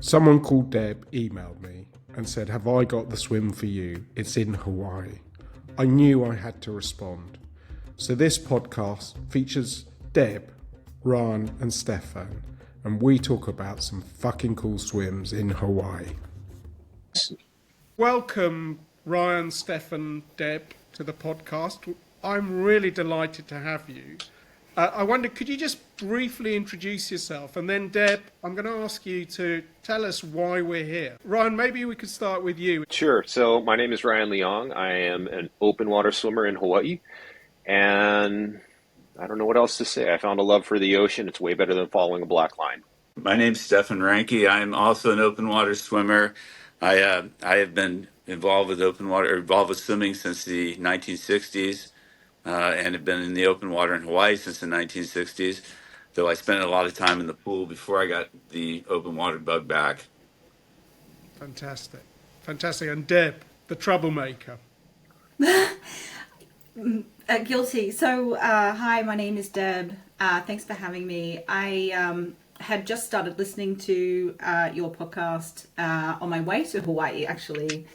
Someone called Deb emailed me and said, "Have I got the swim for you? It's in Hawaii." I knew I had to respond. So this podcast features Deb, Ryan and Stefan, and we talk about some fucking cool swims in Hawaii. Welcome, Ryan, Stefan, Deb, to the podcast. I'm really delighted to have you. I wonder, could you just briefly introduce yourself? And then, Deb, I'm going to ask you to tell us why we're here. Ryan, maybe we could start with you. Sure. So my name is Ryan Leong. I am an open water swimmer in Hawaii. And I don't know what else to say. I found a love for the ocean. It's way better than following a black line. My name's Stefan Ranke. I'm also an open water swimmer. I have been involved with swimming since the 1960s, and have been in the open water in Hawaii since the 1960s. Though I spent a lot of time in the pool before I got the open water bug back. Fantastic. And Deb, the troublemaker. Guilty. So, hi, my name is Deb. Thanks for having me. I had just started listening to your podcast on my way to Hawaii, actually.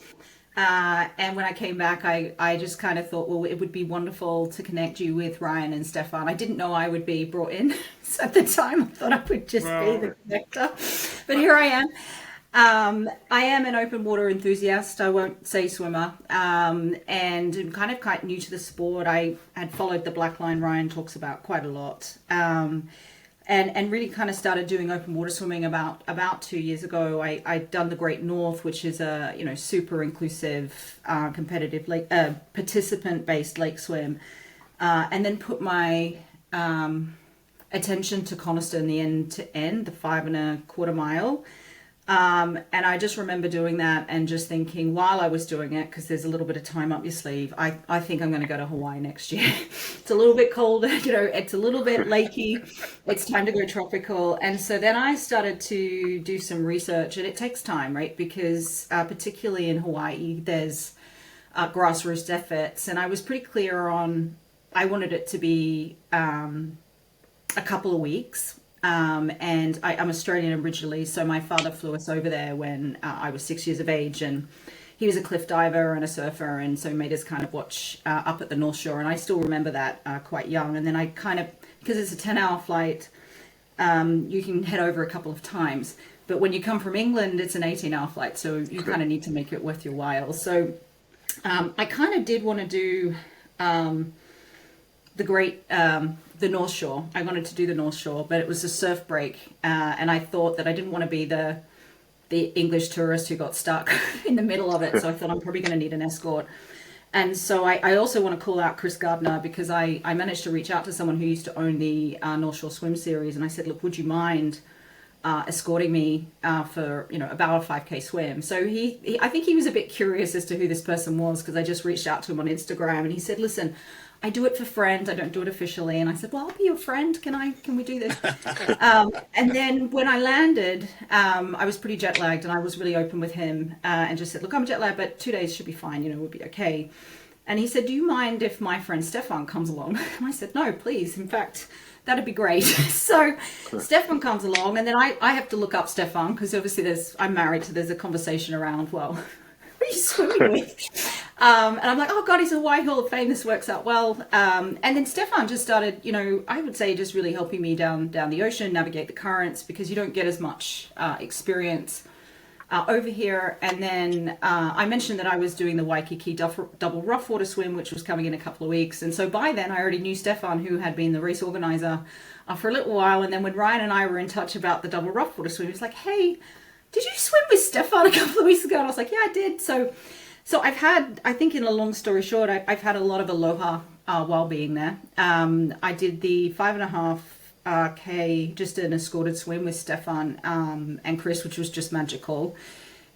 And when I came back, I just kind of thought, well, it would be wonderful to connect you with Ryan and Stefan. I didn't know I would be brought in at the time. I thought I would just be the connector. But here I am. I am an open water enthusiast. I won't say swimmer. And I'm kind of quite new to the sport. I had followed the black line Ryan talks about quite a lot. And really kind of started doing open water swimming about 2 years ago. I'd done the Great North, which is a super inclusive, competitive lake, participant-based lake swim, and then put my attention to Coniston, the end to end, the 5.25 mile. And I just remember doing that and just thinking while I was doing it, because there's a little bit of time up your sleeve, I think I'm going to go to Hawaii next year. It's a little bit colder, it's a little bit lakey. It's time to go tropical. And so then I started to do some research, and it takes time, right? Because particularly in Hawaii, there's grassroots efforts. And I was pretty clear on, I wanted it to be a couple of weeks. And I'm Australian originally, so my father flew us over there when I was 6 years of age, and he was a cliff diver and a surfer, and so made us kind of watch up at the North Shore, and I still remember that quite young. And then I kind of, because it's a 10-hour flight, you can head over a couple of times, but when you come from England, it's an 18-hour flight, so you kind of need to make it worth your while. So I kind of did want to do the North Shore. I wanted to do the North Shore, but it was a surf break, and I thought that I didn't want to be the English tourist who got stuck in the middle of it, so I thought I'm probably going to need an escort. And so I also want to call out Chris Gardner, because I managed to reach out to someone who used to own the North Shore Swim Series, and I said, look, would you mind escorting me for about a 5K swim? So he I think he was a bit curious as to who this person was, because I just reached out to him on Instagram, and he said, listen, I do it for friends. I don't do it officially. And I said, well, I'll be your friend. Can we do this? And then when I landed, I was pretty jet lagged, and I was really open with him and just said, look, I'm jet lagged, but 2 days should be fine. We'll be okay. And he said, do you mind if my friend Stefan comes along? And I said, no, please. In fact, that'd be great. So Stefan comes along, and then I have to look up Stefan, because obviously I'm married, so there's a conversation around, well, who are you swimming with? And I'm like, oh God, he's a Hawaii Hall of Fame. This works out well. And then Stefan just started, I would say just really helping me down the ocean, navigate the currents, because you don't get as much experience over here. And then I mentioned that I was doing the Waikiki Double Rough Water Swim, which was coming in a couple of weeks. And so by then I already knew Stefan, who had been the race organizer for a little while. And then when Ryan and I were in touch about the Double Rough Water Swim, he was like, hey, did you swim with Stefan a couple of weeks ago? And I was like, yeah, I did. So I've had, I think in a long story short, I've had a lot of aloha while being there. I did the 5.5K, just an escorted swim with Stefan and Chris, which was just magical.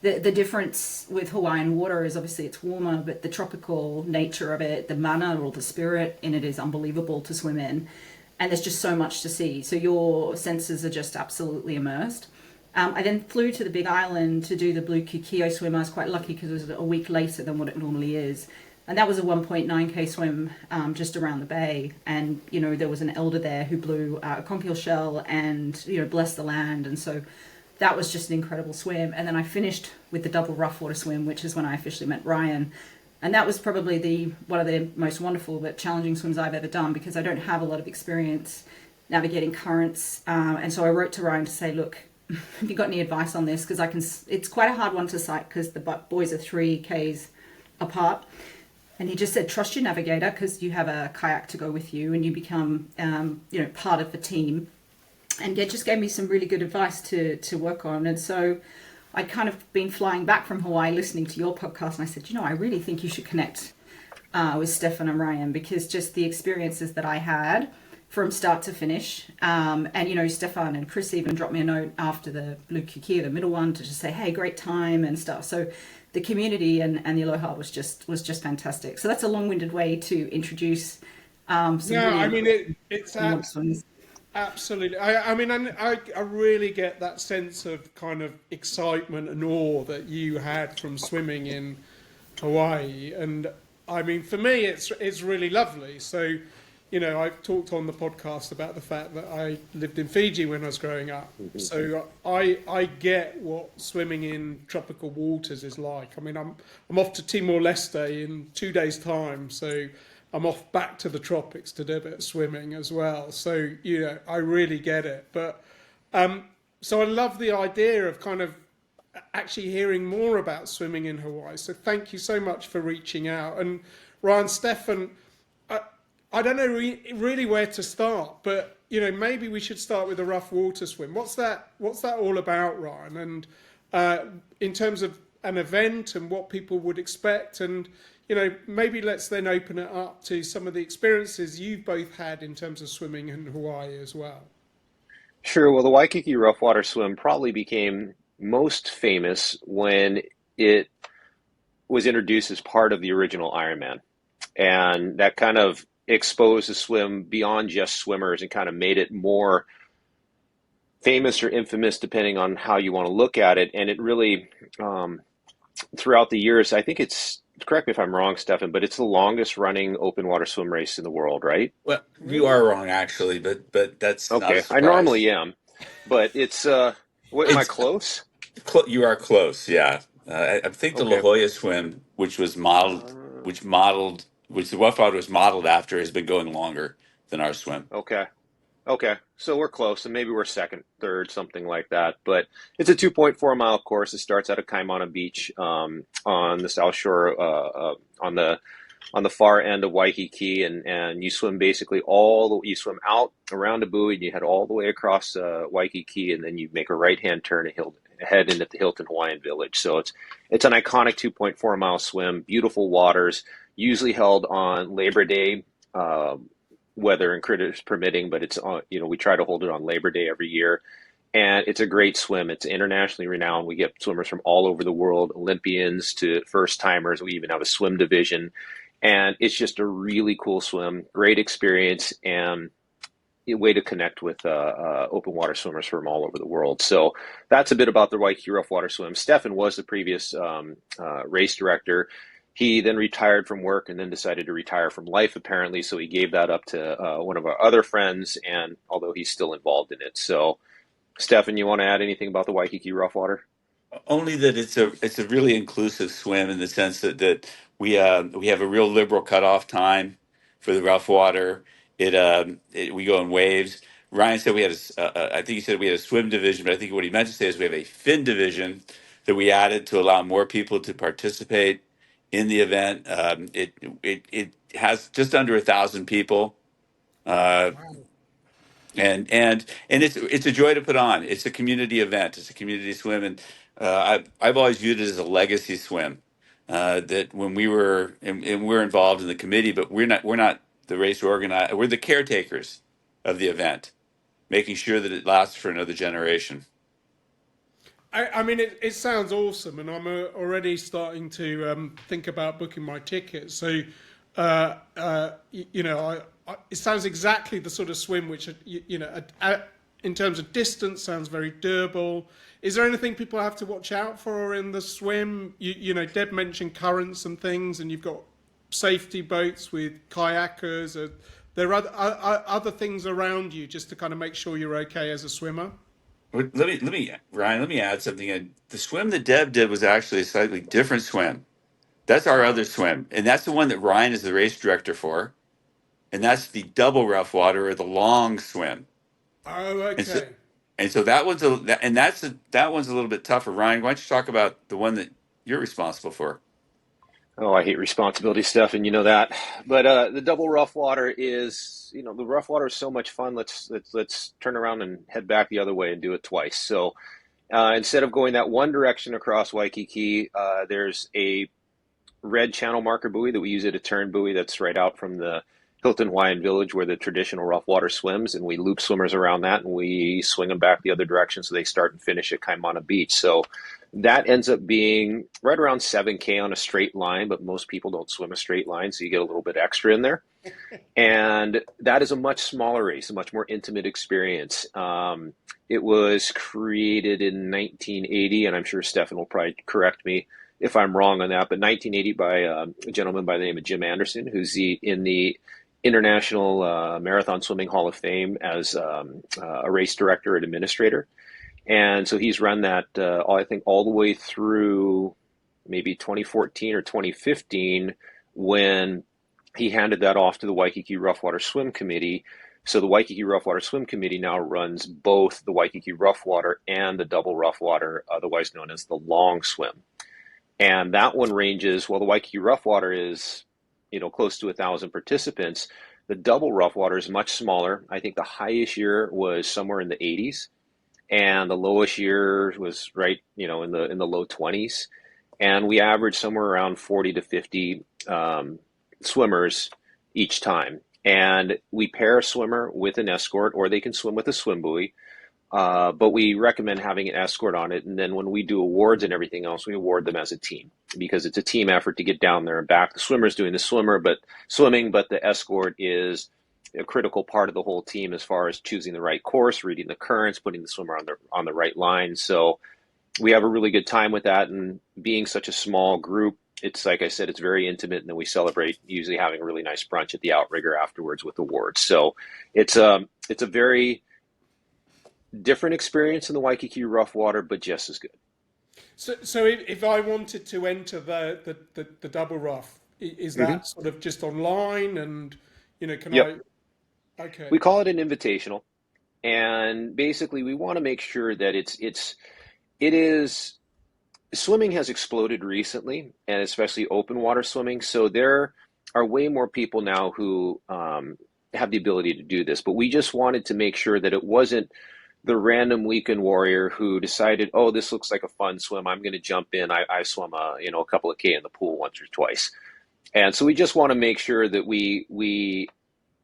The difference with Hawaiian water is obviously it's warmer, but the tropical nature of it, the mana or the spirit in it is unbelievable to swim in. And there's just so much to see. So your senses are just absolutely immersed. I then flew to the Big Island to do the Blue Kikio swim. I was quite lucky because it was a week later than what it normally is. And that was a 1.9K swim just around the bay. And, there was an elder there who blew a conchial shell and, blessed the land. And so that was just an incredible swim. And then I finished with the double rough water swim, which is when I officially met Ryan. And that was probably one of the most wonderful but challenging swims I've ever done, because I don't have a lot of experience navigating currents. And so I wrote to Ryan to say, look, have you got any advice on this? Because it's quite a hard one to cite because the boys are 3 Ks apart. And he just said, trust your navigator, because you have a kayak to go with you and you become, part of the team. And he just gave me some really good advice to work on. And so I'd kind of been flying back from Hawaii listening to your podcast, and I said, I really think you should connect with Stefan and Ryan, because just the experiences that I had from start to finish. Stefan and Chris even dropped me a note after the Blue Kiki, the middle one, to just say, hey, great time and stuff. So the community and the aloha was just fantastic. So that's a long-winded way to introduce it's absolutely. I really get that sense of kind of excitement and awe that you had from swimming in Hawaii. And I mean, for me, it's really lovely. So, I've talked on the podcast about the fact that I lived in Fiji when I was growing up. So I get what swimming in tropical waters is like. I mean, I'm off to Timor-Leste in 2 days' time. So I'm off back to the tropics to do a bit of swimming as well. So, I really get it. But so I love the idea of kind of actually hearing more about swimming in Hawaii. So thank you so much for reaching out. And Ryan, Stefan, I don't know really where to start, but maybe we should start with a rough water swim. What's that all about, Ryan? And in terms of an event and what people would expect, and maybe let's then open it up to some of the experiences you've both had in terms of swimming in Hawaii as well. Sure. Well, the Waikiki Rough Water Swim probably became most famous when it was introduced as part of the original Ironman, and that kind of exposed the swim beyond just swimmers and kind of made it more famous or infamous depending on how you want to look at it. And it really throughout the years, I think correct me if I'm wrong, Stefan, but it's the longest running open water swim race in the world, right? Well, you are wrong actually, but that's not a Okay. I surprise. normally am, but am I close? You are close, yeah. I think the La Okay. Jolla swim, which the rough water was modeled after, has been going longer than our swim. Okay. Okay, so we're close, and maybe we're second, third, something like that. But it's a 2.4-mile course. It starts out at Kaimana Beach on the South Shore, on the far end of Waikiki, and you swim basically you swim out around a buoy, and you head all the way across Waikiki, and then you make a right-hand turn and head in at the Hilton Hawaiian Village. So it's an iconic 2.4-mile swim, beautiful waters, usually held on Labor Day. Weather and critters permitting, but it's on, we try to hold it on Labor Day every year. And it's a great swim. It's internationally renowned. We get swimmers from all over the world, Olympians to first timers. We even have a swim division. And it's just a really cool swim, great experience, and a way to connect with open water swimmers from all over the world. So that's a bit about the Waikiki Rough Water Swim. Stefan was the previous race director. He then retired from work and then decided to retire from life, apparently. So he gave that up to one of our other friends, and although he's still involved in it. So, Stefan, you want to add anything about the Waikiki Rough Water? Only that it's a really inclusive swim in the sense that we have a real liberal cutoff time for the rough water. We go in waves. Ryan said I think he said we had a swim division, but I think what he meant to say is we have a fin division that we added to allow more people to participate in the event. It has just under 1,000 people. And it's a joy to put on. It's a community event. It's a community swim, and I've always viewed it as a legacy swim. That when and we're involved in the committee, but we're not the race organizer. We're the caretakers of the event, making sure that it lasts for another generation. I mean, it sounds awesome, and I'm already starting to think about booking my tickets. So, it sounds exactly the sort of swim which, in terms of distance, sounds very doable. Is there anything people have to watch out for in the swim? Deb mentioned currents and things, and you've got safety boats with kayakers. There are other things around you just to kind of make sure you're okay as a swimmer? Ryan, let me add something in. The swim that Deb did was actually a slightly different swim. That's our other swim, and that's the one that Ryan is the race director for, and that's the double rough water or the long swim. Oh, And so, okay. and so that one's that one's a little bit tougher. Ryan, why don't you talk about the one that you're responsible for? Oh, I hate responsibility stuff, and you know that. But the double rough water is, the rough water is so much fun. Let's turn around and head back the other way and do it twice. So instead of going that one direction across Waikiki, there's a red channel marker buoy that we use at a turn buoy that's right out from the Hilton Hawaiian Village where the traditional rough water swims, and we loop swimmers around that and we swing them back the other direction so they start and finish at Kaimana Beach. So that ends up being right around 7K on a straight line, but most people don't swim a straight line, so you get a little bit extra in there. And that is a much smaller race, a much more intimate experience. It was created in 1980, and I'm sure Stefan will probably correct me if I'm wrong on that, but 1980 by a gentleman by the name of Jim Anderson, who's in the International Marathon Swimming Hall of Fame as a race director and administrator. And so he's run that, I think, all the way through maybe 2014 or 2015 when he handed that off to the Waikiki Rough Water Swim Committee. So the Waikiki Rough Water Swim Committee now runs both the Waikiki Rough Water and the Double Rough Water, otherwise known as the Long Swim. And that one ranges, well, the Waikiki Rough Water is, close to 1,000 participants. The Double Rough Water is much smaller. I think the highest year was somewhere in the 80s, and the lowest year was right, in the low 20s. And we average somewhere around 40 to 50 swimmers each time. And we pair a swimmer with an escort, or they can swim with a swim buoy. But we recommend having an escort on it. And then when we do awards and everything else, we award them as a team because it's a team effort to get down there and back. The swimmer's doing the swimming, but the escort is a critical part of the whole team as far as choosing the right course, reading the currents, putting the swimmer on the right line. So we have a really good time with that. And being such a small group, it's like I said, it's very intimate. And then we celebrate usually having a really nice brunch at the outrigger afterwards with awards. So it's a very different experience in the Waikiki Rough Water, but just as good. So if I wanted to enter the double rough, is that sort of just online and, can Yep. I? Okay. We call it an invitational. And basically we want to make sure that it is swimming has exploded recently, and especially open water swimming. So there are way more people now who have the ability to do this, but we just wanted to make sure that it wasn't the random weekend warrior who decided, oh, this looks like a fun swim, I'm going to jump in. I swum a couple of K in the pool once or twice. And so we just want to make sure that we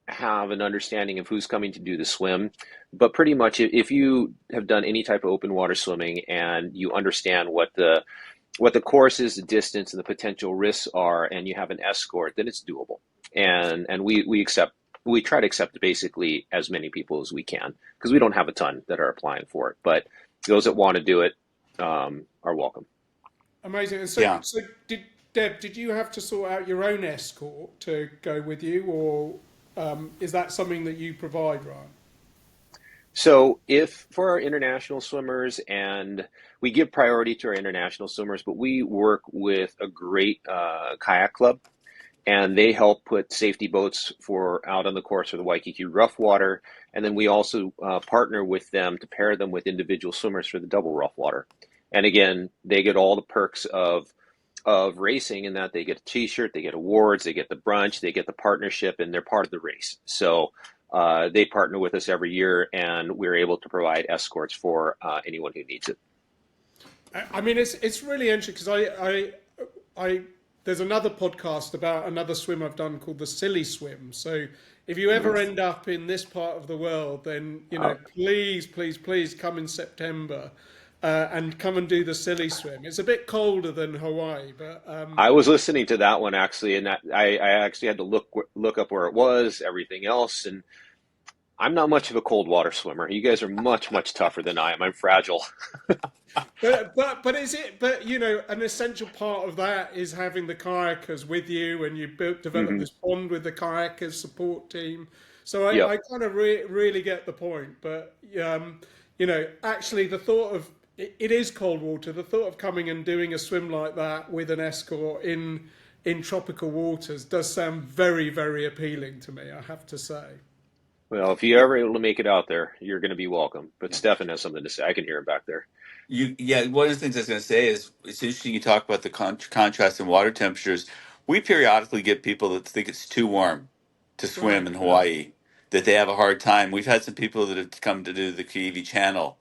have an understanding of who's coming to do the swim. But pretty much if you have done any type of open water swimming and you understand what the course is, the distance and the potential risks are, and you have an escort, then it's doable. And we try to accept basically as many people as we can because we don't have a ton that are applying for it. But those that want to do it are welcome. Amazing. And so Deb, did you have to sort out your own escort to go with you, or is that something that you provide, Ryan? So if for our international swimmers, and we give priority to our international swimmers, but we work with a great kayak club, and they help put safety boats out on the course for the Waikiki Rough Water. And then we also partner with them to pair them with individual swimmers for the double rough water. And again, they get all the perks of racing in that they get a t-shirt, they get awards, they get the brunch, they get the partnership, and they're part of the race. So they partner with us every year, and we're able to provide escorts for anyone who needs it. I mean, it's really interesting because I there's another podcast about another swim I've done called the Silly Swim. So if you ever end up in this part of the world, then please come in September and come and do the Silly Swim. It's a bit colder than Hawaii, but I was listening to that one actually, and that I actually had to look up where it was, everything else, and I'm not much of a cold water swimmer. You guys are much tougher than I am. I'm fragile. but is it? But an essential part of that is having the kayakers with you, and you develop this bond with the kayakers support team. So I Yep. kind of really get the point. But Actually, the thought of it is cold water. The thought of coming and doing a swim like that with an escort in tropical waters does sound very, very appealing to me, I have to say. Well, if you're ever able to make it out there, you're going to be welcome. But Stefan has something to say. I can hear him back there. Yeah, one of the things I was going to say is it's interesting you talk about the contrast in water temperatures. We periodically get people that think it's too warm to swim Right. in Hawaii, that they have a hard time. We've had some people that have come to do the Kaiwi Channel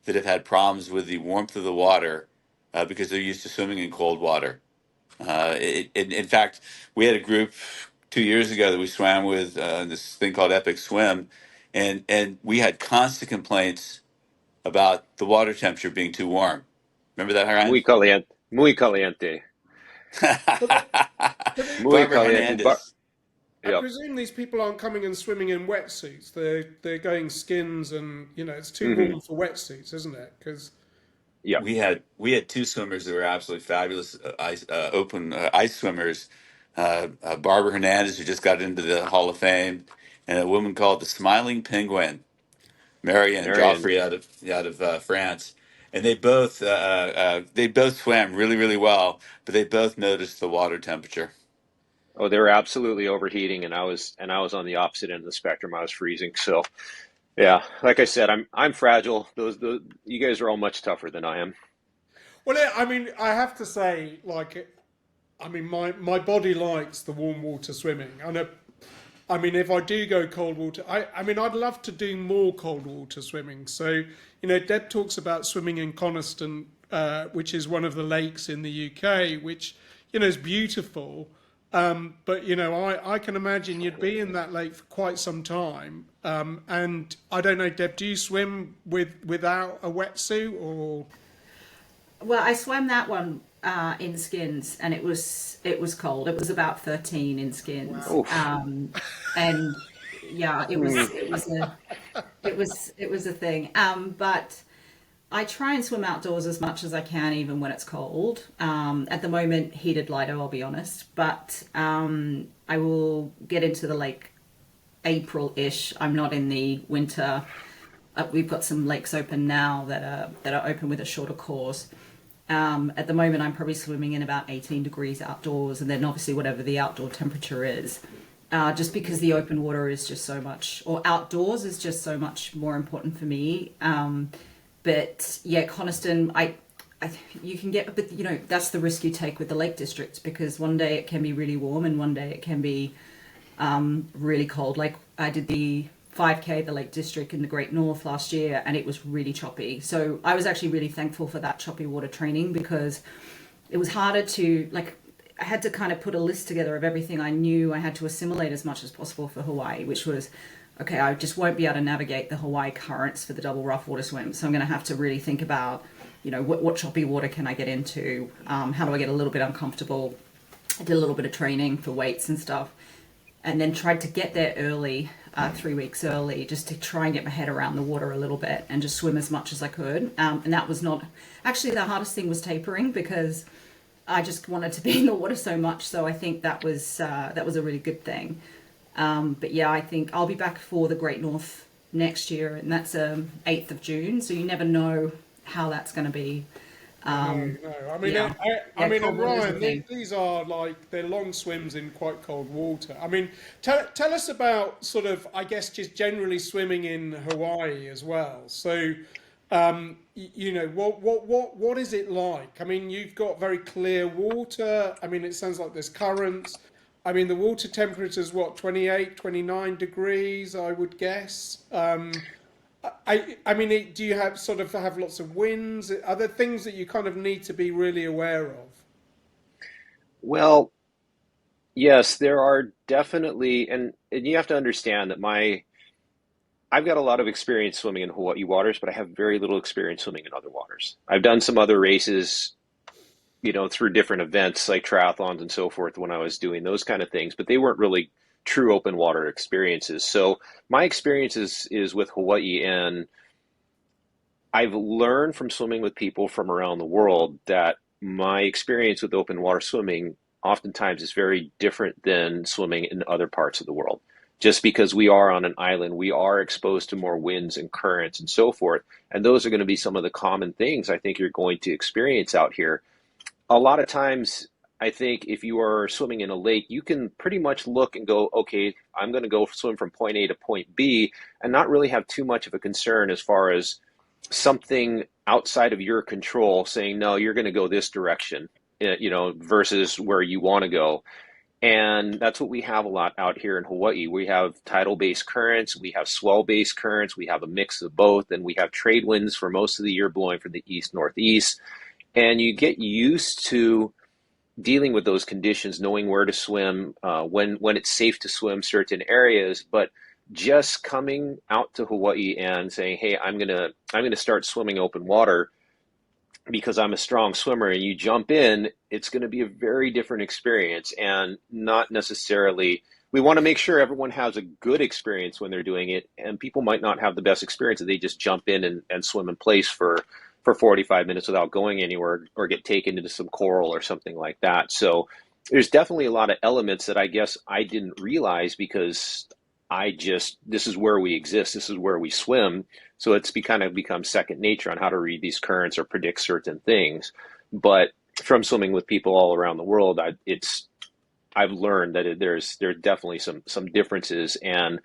that have had problems with the warmth of the water because they're used to swimming in cold water. In fact, we had a group 2 years ago that we swam with this thing called Epic Swim, and we had constant complaints about the water temperature being too warm. Remember that, Ryan? Muy caliente. Muy caliente. But, but Muy Barbara caliente. Hernandez. I Yep. presume these people aren't coming and swimming in wetsuits. They're going skins, and it's too Hmm. warm for wetsuits, isn't it? Because Yep. We had two swimmers that were absolutely fabulous open ice swimmers. Barbara Hernandez, who just got into the Hall of Fame, and a woman called the Smiling Penguin, Marianne Marion. Joffrey out of France, and they both swam really really well, but they both noticed the water temperature. Oh, they were absolutely overheating, and I was on the opposite end of the spectrum. I was freezing. So yeah, like I said, I'm fragile. Those you guys are all much tougher than I am. well, I mean, I have to say, my body likes the warm water swimming. I mean, if I do go cold water, I mean, I'd love to do more cold water swimming. So, Deb talks about swimming in Coniston, which is one of the lakes in the UK, which, is beautiful. But, I can imagine you'd be in that lake for quite some time. And I don't know, Deb, do you swim without a wetsuit or? Well, I swam that one in skins, and it was cold. It was about 13 in skins, Oof. and yeah, it was a thing. But I try and swim outdoors as much as I can, even when it's cold. At the moment, heated Lido, I'll be honest, but I will get into the lake April-ish. I'm not in the winter. We've got some lakes open now that are open with a shorter course. At the moment, I'm probably swimming in about 18 degrees outdoors, and then obviously whatever the outdoor temperature is. Just because the open water is just so much, or outdoors is just so much more important for me. But yeah, Coniston, you can get, but that's the risk you take with the Lake District, because one day it can be really warm and one day it can be really cold. Like I did the 5K, the Lake District in the Great North last year, and it was really choppy. So I was actually really thankful for that choppy water training, because it was harder to, I had to kind of put a list together of everything I knew I had to assimilate as much as possible for Hawaii, which was, okay, I just won't be able to navigate the Hawaii currents for the double rough water swim. So I'm going to have to really think about, what choppy water can I get into? How do I get a little bit uncomfortable? I did a little bit of training for weights and stuff, and then tried to get there early, 3 weeks early, just to try and get my head around the water a little bit and just swim as much as I could. And that was not, actually the hardest thing was tapering, because I just wanted to be in the water so much. So I think that was a really good thing. But yeah, I think I'll be back for the Great North next year, and that's 8th of June. So you never know how that's going to be. No. I mean, Yeah. I mean, cold and water's a Ryan, thing. these are they're long swims in quite cold water. I mean, tell us about sort of, I guess, just generally swimming in Hawaii as well. So, what is it like? I mean, you've got very clear water. I mean, it sounds like there's currents. I mean, the water temperature is what, 28, 29 degrees, I would guess. I mean, do you have lots of winds? Are there things that you kind of need to be really aware of? Well, yes, there are definitely, and you have to understand that I've got a lot of experience swimming in Hawaii waters, but I have very little experience swimming in other waters. I've done some other races, through different events like triathlons and so forth when I was doing those kind of things, but they weren't really true open water experiences. So my experience is with Hawaii, and I've learned from swimming with people from around the world that my experience with open water swimming oftentimes is very different than swimming in other parts of the world. Just because we are on an island, we are exposed to more winds and currents and so forth. And those are going to be some of the common things I think you're going to experience out here. A lot of times, I think if you are swimming in a lake, you can pretty much look and go, okay, I'm going to go swim from point A to point B and not really have too much of a concern as far as something outside of your control saying, no, you're going to go this direction, versus where you want to go. And that's what we have a lot out here in Hawaii. We have tidal-based currents, we have swell-based currents, we have a mix of both, and we have trade winds for most of the year blowing from the east-northeast. And you get used to dealing with those conditions, knowing where to swim, when it's safe to swim certain areas. But just coming out to Hawaii and saying, hey, I'm gonna start swimming open water because I'm a strong swimmer, and you jump in, it's going to be a very different experience, and not necessarily, we want to make sure everyone has a good experience when they're doing it, and people might not have the best experience if they just jump in and swim in place for 45 minutes without going anywhere, or get taken into some coral or something like that. So there's definitely a lot of elements that I guess I didn't realize because this is where we exist, this is where we swim. So it's kind of become second nature on how to read these currents or predict certain things. But from swimming with people all around the world, I've learned that there's definitely some differences and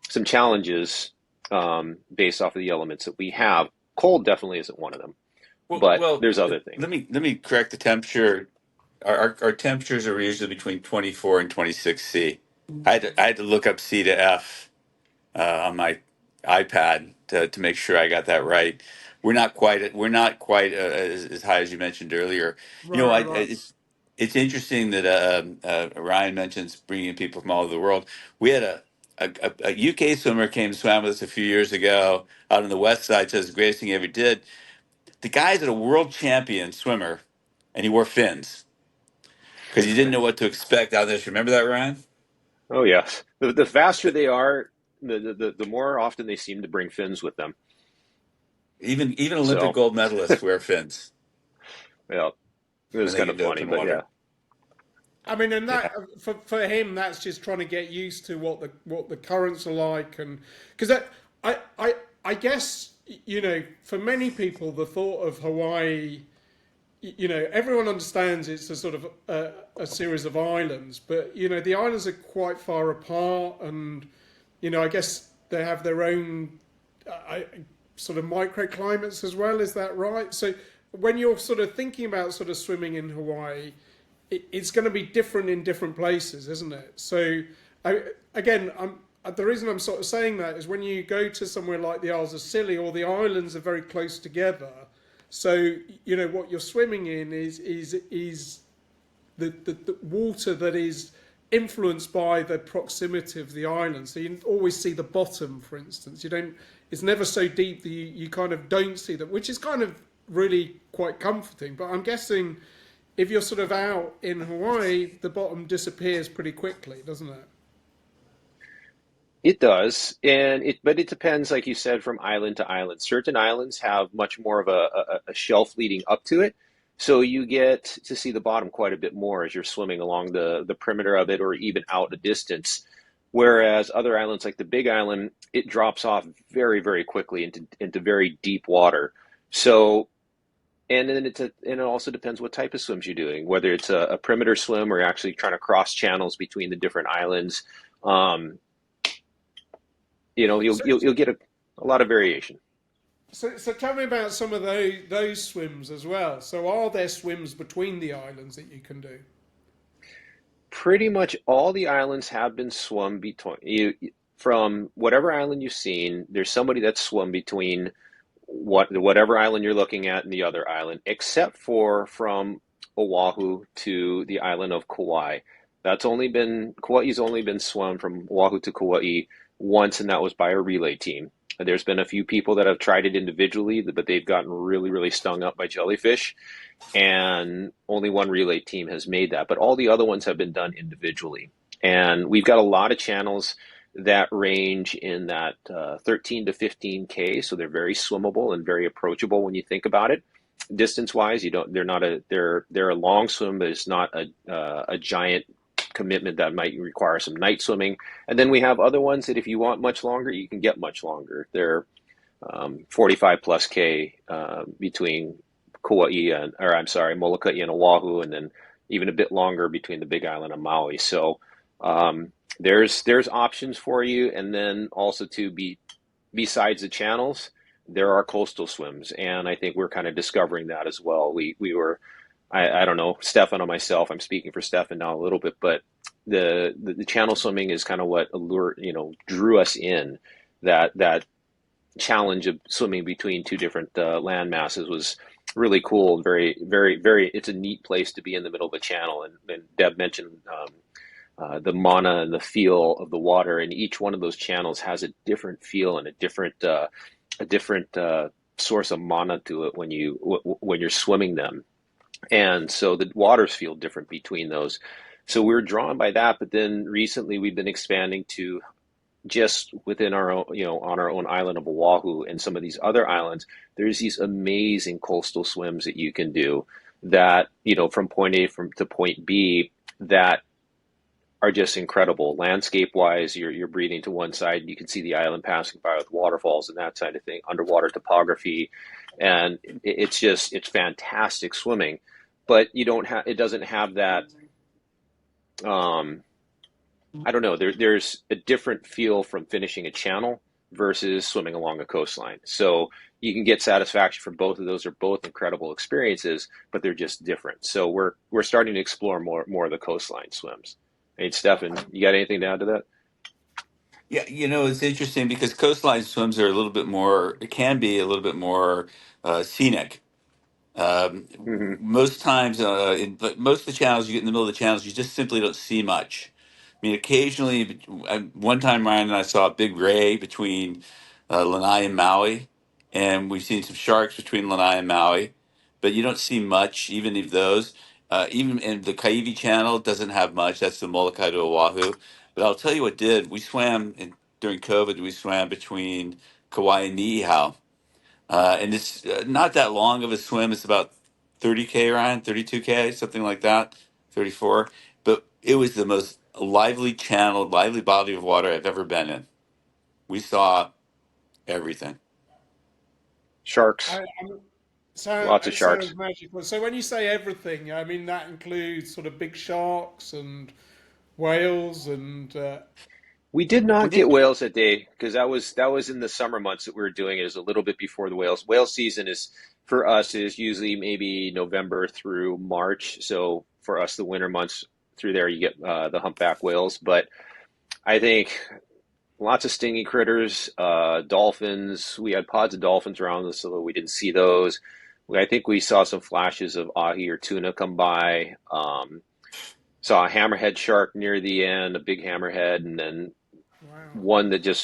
some challenges based off of the elements that we have. Cold definitely isn't one of them, but there's other things. Let me correct the temperature. Our temperatures are usually between 24 and 26 C. I had to look up C to F on my iPad to make sure I got that right. We're not quite as high as you mentioned earlier. Right. It's interesting that Ryan mentions bringing people from all over the world. We had a UK swimmer came and swam with us a few years ago out on the west side. Says the greatest thing he ever did. The guy's a world champion swimmer, and he wore fins because he didn't know what to expect out there. Remember that, Ryan? Oh yes, the faster they are, the more often they seem to bring fins with them. Even Olympic So gold medalists wear fins yeah, it when was they kind get of into funny, open but yeah. water. I mean, and Yeah. that for him, that's just trying to get used to what the currents are like, and because I guess for many people the thought of Hawaii, everyone understands it's a sort of a series of islands, but the islands are quite far apart, and I guess they have their own sort of microclimates as well. Is that right? So when you're sort of thinking about sort of swimming in Hawaii, it's going to be different in different places, isn't it? So the reason I'm sort of saying that is when you go to somewhere like the Isles of Scilly, all the islands are very close together. So what you're swimming in is the water that is influenced by the proximity of the island. So you always see the bottom, for instance. You don't. It's never so deep that you kind of don't see that, which is kind of really quite comforting. But I'm guessing if you're sort of out in Hawaii, the bottom disappears pretty quickly, doesn't it? It does, but it depends, like you said, from island to island. Certain islands have much more of a shelf leading up to it, so you get to see the bottom quite a bit more as you're swimming along the perimeter of it, or even out a distance. Whereas other islands, like the Big Island, it drops off very, very quickly into very deep water. So, and then and it also depends what type of swims you're doing, whether it's a perimeter swim or you're actually trying to cross channels between the different islands. Um, So, you'll get a lot of variation. so tell me about some of those swims as well. So are there swims between the islands that you can do? Pretty much all the islands have been swum between from whatever island you've seen. There's somebody that's swum between whatever island you're looking at and the other island, except for from Oahu to the island of Kauai. Kauai's only been swum from Oahu to Kauai once, and that was by a relay team. There's been a few people that have tried it individually, but they've gotten really, really stung up by jellyfish, and only one relay team has made that. But all the other ones have been done individually. And we've got a lot of channels that range in that 13 to 15K, so they're very swimmable and very approachable when you think about it. Distance wise, they're a long swim, but it's not a giant commitment that might require some night swimming. And then we have other ones that if you want much longer, you can get much longer. They're 45 plus K between Kauai and, or I'm sorry, Molokai and Oahu, and then even a bit longer between the Big Island and Maui. So there's options for you, and then also to be besides the channels, there are coastal swims, and I think we're kind of discovering that as well. We were, I don't know, Stefan or myself. I'm speaking for Stefan now a little bit, but the channel swimming is kind of what drew us in. That challenge of swimming between two different land masses was really cool and very, very, very. It's a neat place to be in the middle of a channel. And Deb mentioned the mana and the feel of the water, and each one of those channels has a different feel and a different source of mana to it when you're swimming them. And so the waters feel different between those. So we were drawn by that, but then recently we've been expanding to just within our own, on our own island of Oahu and some of these other islands, there's these amazing coastal swims that you can do that, from point A to point B that are just incredible. Landscape wise, you're breathing to one side, you can see the island passing by with waterfalls and that kind of thing, underwater topography. And it's fantastic swimming, but it doesn't have that, I don't know. There's a different feel from finishing a channel versus swimming along a coastline. So you can get satisfaction from both of those. Are both incredible experiences, but they're just different. So we're starting to explore more of the coastline swims. Hey, Stefan, you got anything to add to that? Yeah, it's interesting because coastline swims are it can be a little bit more scenic. Hmm. Most times, but most of the channels, you get in the middle of the channels, you just simply don't see much. I mean, occasionally, one time Ryan and I saw a big ray between Lanai and Maui, and we've seen some sharks between Lanai and Maui, but you don't see much, even of those. Even in the Kaiwi Channel doesn't have much. That's the Molokai to Oahu. But I'll tell you what did. During COVID, we swam between Kauai and Niihau. And it's not that long of a swim. It's about 30K, Ryan, 32K, something like that, 34. But it was the most lively channel, lively body of water I've ever been in. We saw everything. Sharks, So lots of it sounds sharks. magical. So when you say everything, I mean that includes sort of big sharks and whales and We did We not get did, whales that day because that was in the summer months that we were doing it. It was a little bit before the whales. Whale season is for us is usually maybe November through March. So for us, the winter months through there, you get the humpback whales. But I think lots of stinging critters, dolphins. We had pods of dolphins around us, so we didn't see those. I think we saw some flashes of ahi or tuna come by. Saw a hammerhead shark near the end, a big hammerhead, and then wow.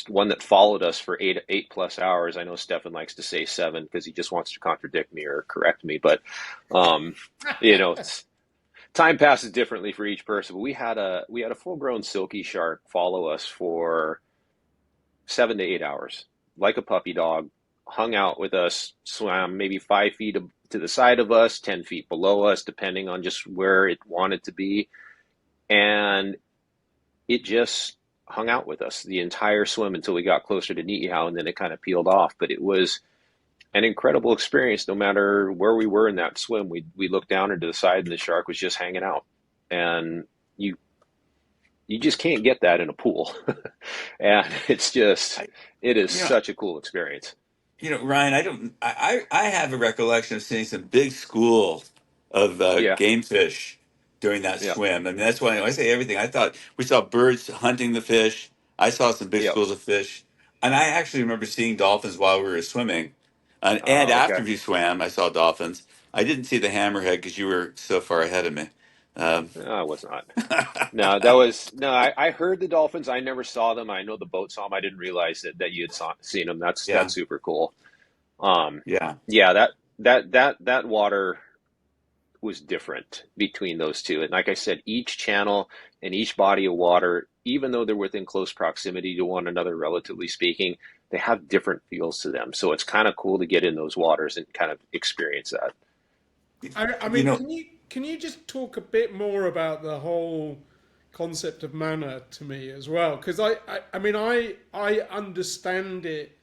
one that followed us for eight plus hours. I know Stefan likes to say 7 because he just wants to contradict me or correct me, but um, time passes differently for each person. But we had a full grown silky shark follow us for 7 to 8 hours, like a puppy dog, hung out with us, swam maybe 5 feet to the side of us, 10 feet below us, depending on just where it wanted to be, and it just hung out with us the entire swim until we got closer to Niihau, and then it kind of peeled off. But it was an incredible experience. No matter where we were in that swim, we looked down into the side, and the shark was just hanging out. And you just can't get that in a pool, and I, it is you know, such a cool experience. Ryan, I have a recollection of seeing some big schools of Yeah, game fish during that yeah, swim. I mean, that's why I say everything. I thought we saw birds hunting the fish. I saw some big yeah. schools of fish. And I actually remember seeing dolphins while we were swimming. And Oh, after okay. we swam, I saw dolphins. I didn't see the hammerhead because you were so far ahead of me. Um, No, I was not. No, that was no. I heard the dolphins. I never saw them. I know the boat saw them. I didn't realize that you had seen them. That's yeah, super cool. Um, yeah. yeah, that water was different between those two. And like I said, each channel and each body of water, even though they're within close proximity to one another, relatively speaking, they have different feels to them. So it's kind of cool to get in those waters and kind of experience that. I You mean, know, can you just talk a bit more about the whole concept of manner to me as well, because I mean I understand it,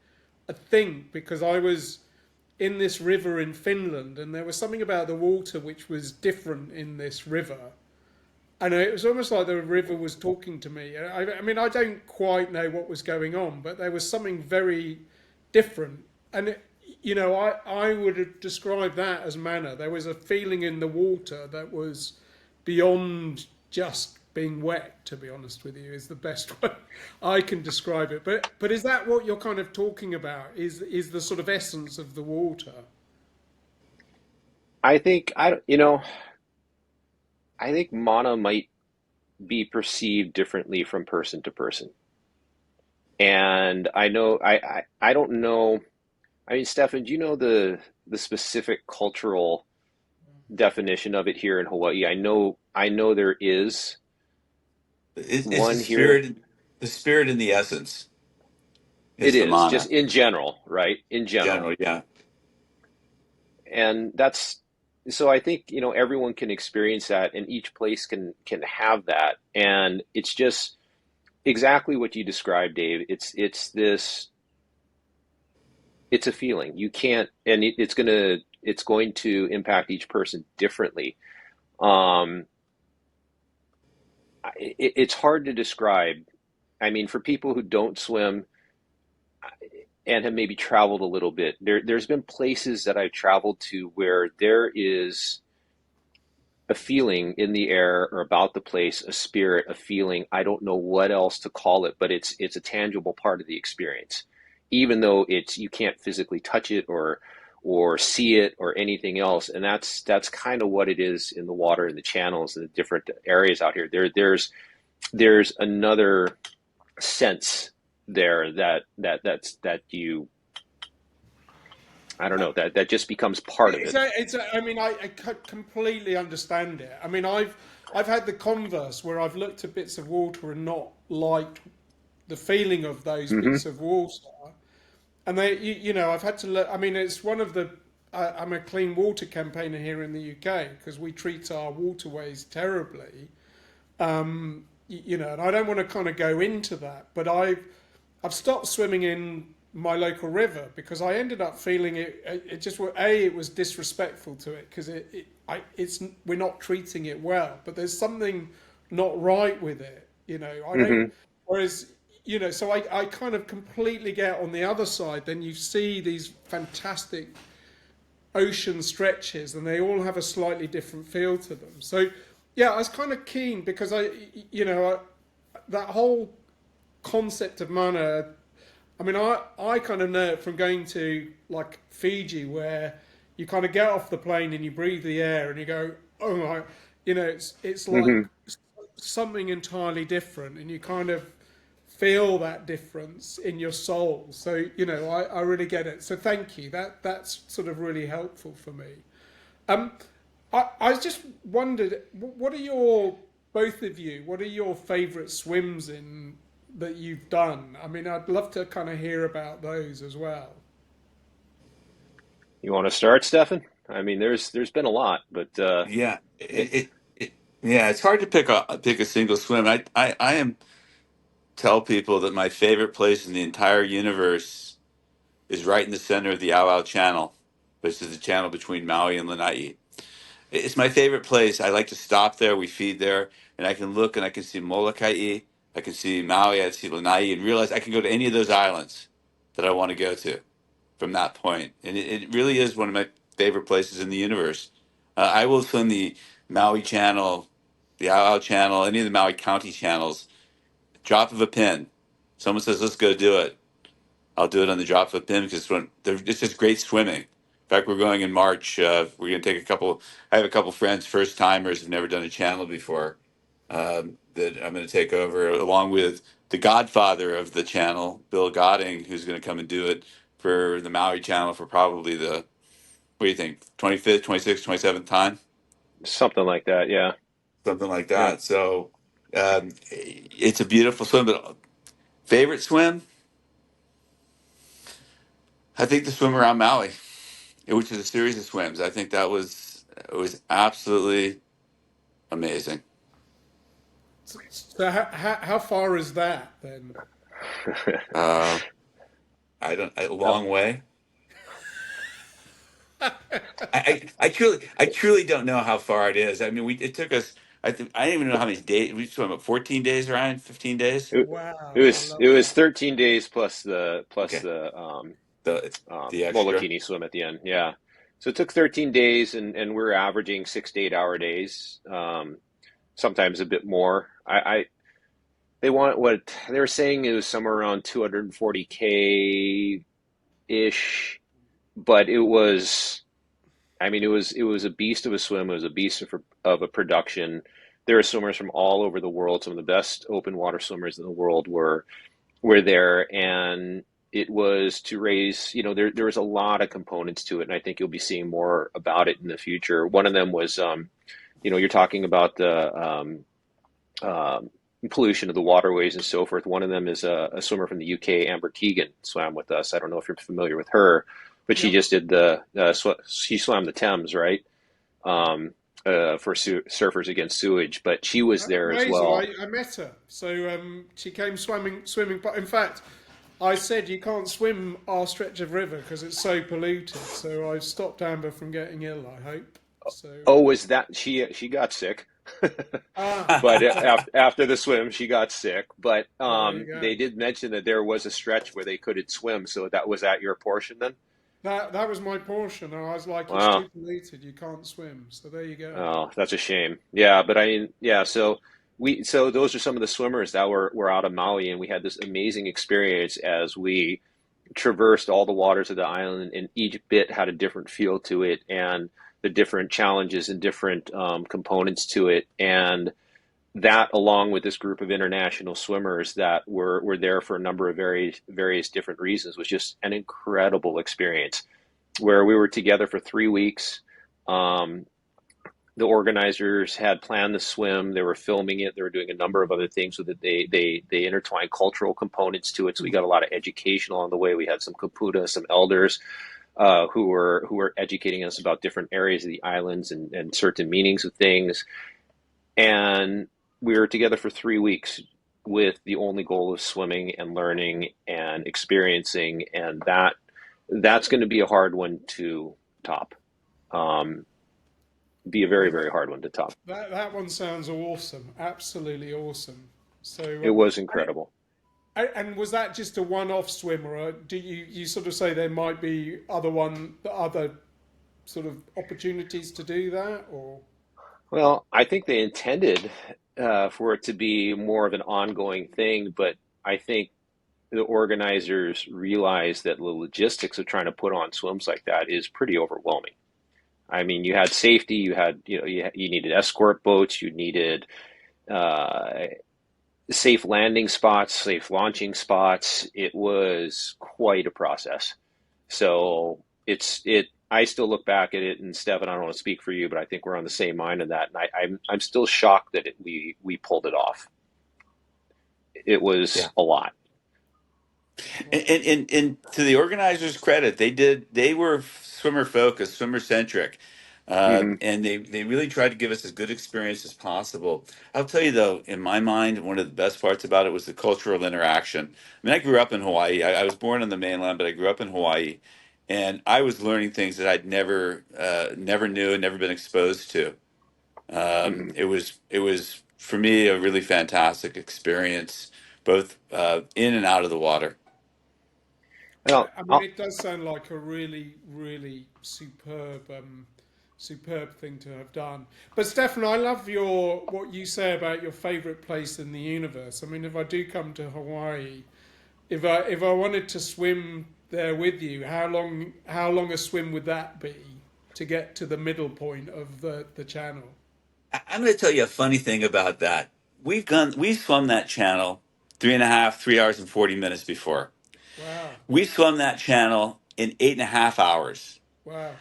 I think, because I was in this river in Finland, and there was something about the water which was different in this river, and it was almost like the river was talking to me. I mean, I don't quite know what was going on, but there was something very different, and I would have described that as manner. There was a feeling in the water that was beyond just being wet, to be honest with you, is the best way I can describe it. But is that what you're kind of talking about? Is the sort of essence of the water? I think I think mana might be perceived differently from person to person. And I don't know. I mean, Stefan, do you know the specific cultural definition of it here in Hawaii? I know there is It's one here. the spirit and the essence It is the is mana. just in general, right? In general. General, yeah. And that's so I think, everyone can experience that, and each place can have that. And it's just exactly what you described, Dave. It's a feeling. You can't, and it's going to impact each person differently. Um, it's hard to describe. I mean, for people who don't swim and have maybe traveled a little bit, there's been places that I've traveled to where there is a feeling in the air or about the place, a spirit, a feeling. I don't know what else to call it, but it's a tangible part of the experience, even though it's you can't physically touch it or see it or anything else. And that's kind of what it is in the water and the channels and the different areas out here. There's another sense there that you I don't know that just becomes part of it. I mean, I completely understand it. I mean, I've had the converse where I've looked at bits of water and not liked the feeling of those Hmm. bits of water. And I've had to look. I mean, it's one of the. I'm a clean water campaigner here in the UK because we treat our waterways terribly. And I don't want to kind of go into that, but I've stopped swimming in my local river because I ended up feeling it just it was disrespectful to it because it's we're not treating it well, but there's something not right with it. I don't. Hmm. Whereas so I kind of completely get on the other side. Then you see these fantastic ocean stretches, and they all have a slightly different feel to them. So, yeah, I was kind of keen because that whole concept of mana. I mean, I kind of know it from going to like Fiji, where you kind of get off the plane and you breathe the air and you go, oh my, it's like Hmm. something entirely different, and you kind of feel that difference in your soul. So I really get it. So thank you. That's sort of really helpful for me. Um, I just wondered, what are your both of you? What are your favourite swims in that you've done? I mean, I'd love to kind of hear about those as well. You want to start, Stefan? I mean, there's been a lot, but Yeah. it, Yeah, it's hard to pick a single swim. I am tell people that my favorite place in the entire universe is right in the center of the Ao Channel, which is the channel between Maui and Lanai. It's my favorite place. I like to stop there. We feed there, and I can look and I can see Molokai. I can see Maui. I see Lanai, and realize I can go to any of those islands that I want to go to from that point. And it really is one of my favorite places in the universe. I will swim the Maui Channel, the Ao Channel, any of the Maui County channels. Drop of a pin. Someone says, "Let's go do it." I'll do it on the drop of a pin because it's just great swimming. In fact, we're going in March. We're going to take a couple. I have a couple friends, first timers, who've never done a channel before. That I'm going to take over, along with the godfather of the channel, Bill Godding, who's going to come and do it for the Maui channel for probably the what do you think, 25th, 26th, 27th time, something like that. Yeah, something like yeah. that. So it's a beautiful swim. But favorite swim, I think the swim around Maui, which is a series of swims. I think that was it was absolutely amazing. So how far is that then? Uh, I don't a Oh, long way. I truly don't know how far it is. I mean, it took us. I don't even know how many days we swam. 14 days, Ryan? 15 days? it, it Wow, I was love it was that. 13 days plus Okay, the extra. Molokini swim at the end. Yeah. So it took 13 days, and we're averaging 6 to 8 hour days, sometimes a bit more. They want what they were saying, it was somewhere around 240K ish, but it was, I mean, it was a beast of a swim. It was a beast of a production. There were swimmers from all over the world. Some of the best open water swimmers in the world were there, and it was to raise. There was a lot of components to it, and I think you'll be seeing more about it in the future. One of them was, you're talking about the pollution of the waterways and so forth. One of them is a swimmer from the UK, Amber Keegan, swam with us. I don't know if you're familiar with her, but she Yep. just did she swam the Thames, right? For surfers against sewage, but she was there as Amazing. well. I met her. So she came swimming. But in fact, I said you can't swim our stretch of river because it's so polluted. So I stopped Amber from getting ill, I hope. So Oh, was that she got sick? But okay. after the swim, she got sick. But Well, there you go. they did mention that there was a stretch where they couldn't swim. So that was at your portion then? That was my portion. And I was like, it's Wow. too polluted. You can't swim. So there you go. Oh, that's a shame. Yeah, but I mean, yeah. So those are some of the swimmers that were out of Maui, and we had this amazing experience as we traversed all the waters of the island, and each bit had a different feel to it, and the different challenges and different components to it, and that, along with this group of international swimmers that were there for a number of various different reasons, was just an incredible experience. Where we were together for 3 weeks. Um, the organizers had planned the swim. They were filming it. They were doing a number of other things so that they intertwined cultural components to it. So we got a lot of education along the way. We had some kapuna, some elders who were educating us about different areas of the islands and certain meanings of things. And we were together for 3 weeks with the only goal of swimming and learning and experiencing, and that's going to be a hard one to top. Um, be a very, Well, very hard one to top. that one sounds awesome. Absolutely awesome. So It was incredible. and was that just a one-off swim, or do you sort of say there might be other sort of opportunities to do that, or? Well, I think they intended for it to be more of an ongoing thing, but I think the organizers realized that the logistics of trying to put on swims like that is pretty overwhelming. I mean, you had safety, you needed escort boats, you needed uh, safe landing spots, safe launching spots. It was quite a process. So I still look back at it, and Stefan, I don't want to speak for you, but I think we're on the same mind in that. And I'm still shocked that we pulled it off. It was Yeah. a lot. And to the organizers' credit, they were swimmer focused, swimmer centric, Hmm. and they really tried to give us as good experience as possible. I'll tell you though, in my mind, one of the best parts about it was the cultural interaction. I mean, I grew up in Hawaii. I was born on the mainland, but I grew up in Hawaii, and I was learning things that I'd never knew and never been exposed to. Hmm. It was for me a really fantastic experience, both in and out of the water. Well, I mean, it does sound like a really, really superb thing to have done. But Stefan, I love what you say about your favourite place in the universe. I mean, if I do come to Hawaii, if I wanted to swim there with you, how long a swim would that be to get to the middle point of the channel? I'm going to tell you a funny thing about that. We swum that channel 3 hours and 40 minutes before. Wow, We swum that channel in 8.5 hours. wow.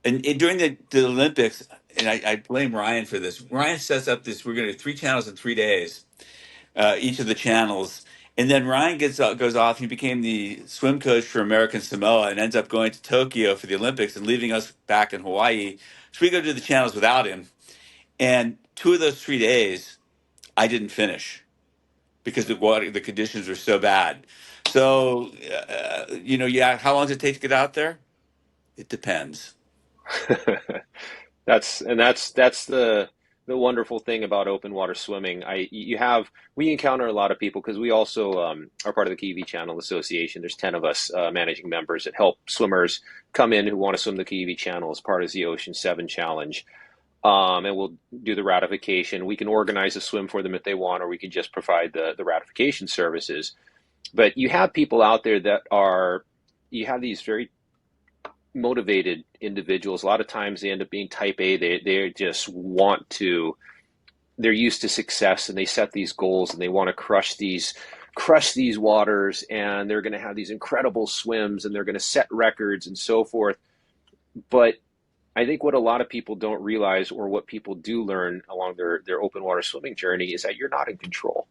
And during the Olympics, and I blame Ryan for this. Ryan sets up this. We're going to do 3 channels in 3 days, each of the channels. And then Ryan goes off. He became the swim coach for American Samoa and ends up going to Tokyo for the Olympics and leaving us back in Hawaii. So we go to the channels without him. And 2 of those 3 days, I didn't finish because the conditions were so bad. So, yeah, how long does it take to get out there? It depends. That's the wonderful thing about open water swimming. We encounter a lot of people because we also are part of the Kiwi Channel Association. There's 10 of us managing members that help swimmers come in who want to swim the Kiwi Channel as part of the Ocean 7 Challenge. And we'll do the ratification. We can organize a swim for them if they want, or we can just provide the ratification services. But you have people out there you have these very motivated individuals. A lot of times they end up being type A. They just they're used to success, and they set these goals, and they want to crush these waters, and they're going to have these incredible swims, and they're going to set records and so forth. But I think what a lot of people don't realize, or what people do learn along their open water swimming journey, is that you're not in control.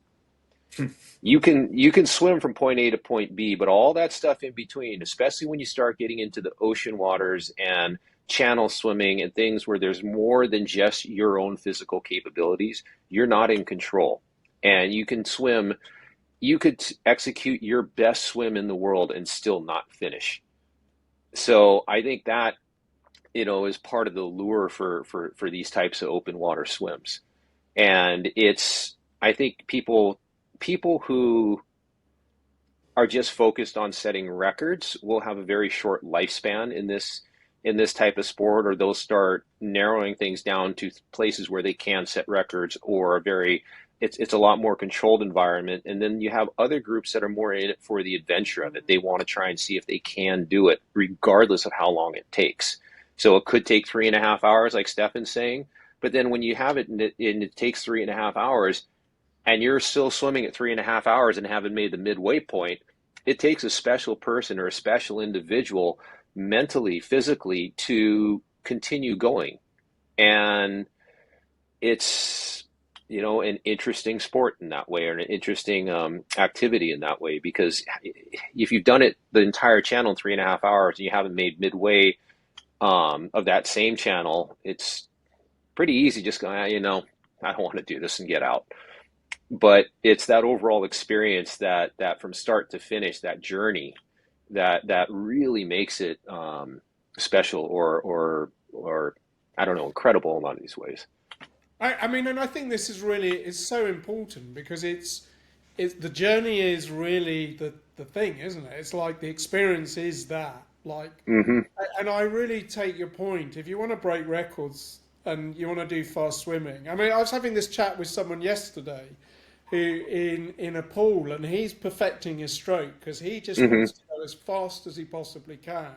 You can swim from point A to point B, but all that stuff in between, especially when you start getting into the ocean waters and channel swimming and things where there's more than just your own physical capabilities, you're not in control. And you could execute your best swim in the world and still not finish. So I think that, is part of the lure for these types of open water swims. And I think people who are just focused on setting records will have a very short lifespan in this type of sport, or they'll start narrowing things down to places where they can set records, or it's a lot more controlled environment. And then you have other groups that are more in it for the adventure of it. They want to try and see if they can do it regardless of how long it takes. So it could take 3.5 hours, like Stefan's saying, but then when you have it and it takes 3.5 hours, and you're still swimming at 3.5 hours and haven't made the midway point, it takes a special person or a special individual mentally, physically, to continue going. And it's, an interesting sport in that way, or an interesting activity in that way, because if you've done it the entire channel in 3.5 hours and you haven't made midway of that same channel, it's pretty easy just going, I don't want to do this, and get out. But it's that overall experience that from start to finish, that journey, that really makes it special, or I don't know, incredible in a lot of these ways. I mean, and I think this is so important, because it's the journey is really the thing, isn't it? It's like the experience is that, like, and I really take your point. If you want to break records and you want to do fast swimming, I mean, I was having this chat with someone yesterday who in a pool, and he's perfecting his stroke because he just wants to go as fast as he possibly can.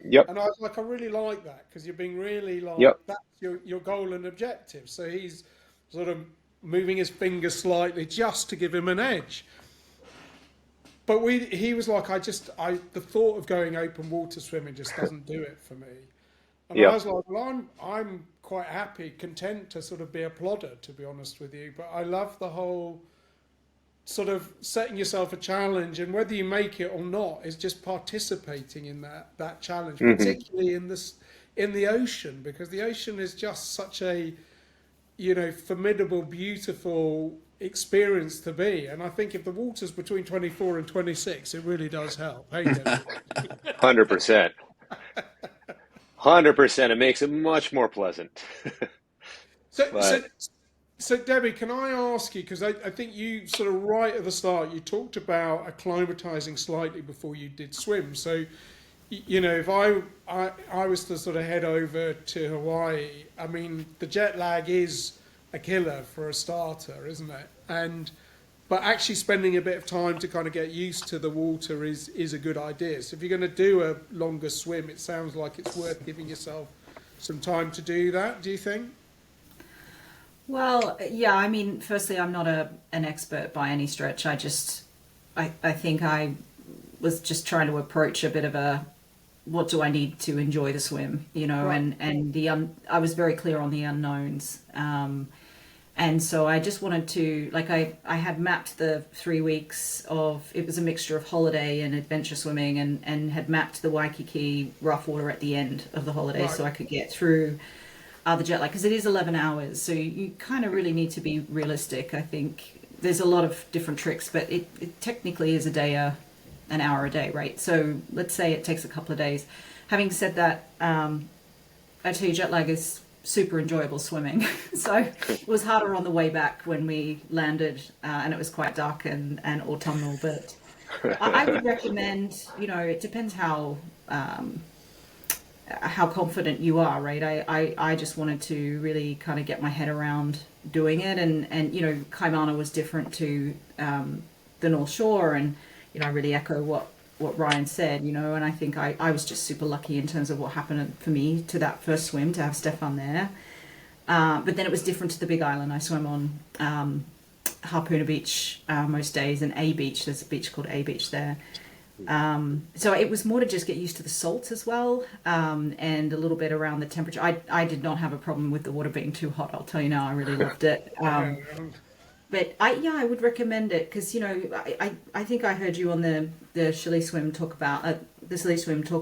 Yep. And I was like, I really like that, because you're being really like, Yep. that's your goal and objective. So he's sort of moving his finger slightly just to give him an edge. But he was like, the thought of going open water swimming just doesn't do it for me. And I was like, well, I'm quite happy, content to sort of be a plodder, to be honest with you. But I love the whole sort of setting yourself a challenge, and whether you make it or not is just participating in that challenge, particularly in the ocean, because the ocean is just such a formidable, beautiful experience to be. And I think if the water's between 24 and 26, it really does help. Hey, Debbie. 100%. 100%. It makes it much more pleasant. So Debbie, can I ask you, because I think you sort of right at the start, you talked about acclimatizing slightly before you did swim. So, if I was to sort of head over to Hawaii, I mean, the jet lag is a killer for a starter, isn't it? But actually spending a bit of time to kind of get used to the water is a good idea. So if you're going to do a longer swim, it sounds like it's worth giving yourself some time to do that. Do you think? Well, yeah, I mean, firstly, I'm not an expert by any stretch. I think I was just trying to approach a bit of what do I need to enjoy the swim, right. and I was very clear on the unknowns. And so I just wanted to, like, I had mapped the 3 weeks it was a mixture of holiday and adventure swimming, and had mapped the Waikiki Rough Water at the end of the holiday, right. So I could get through the jet lag, because it is 11 hours. So you kind of really need to be realistic. I think there's a lot of different tricks, but it technically is a day, an hour a day, right? So let's say it takes a couple of days. Having said that, I tell you, jet lag is super enjoyable swimming. So it was harder on the way back when we landed, and it was quite dark and autumnal. But I would recommend, it depends how confident you are, right? I just wanted to really kind of get my head around doing it, and Kaimana was different to the North Shore, and I really echo what Ryan said, and I think I was just super lucky in terms of what happened for me to that first swim, to have Stefan there. But then it was different to the Big Island. I swam on Harpuna Beach most days, and A Beach. There's a beach called A Beach there. So it was more to just get used to the salt as well, and a little bit around the temperature. I did not have a problem with the water being too hot. I'll tell you now, I really loved it. But I would recommend it, because I think I heard you on the Silly Swim talk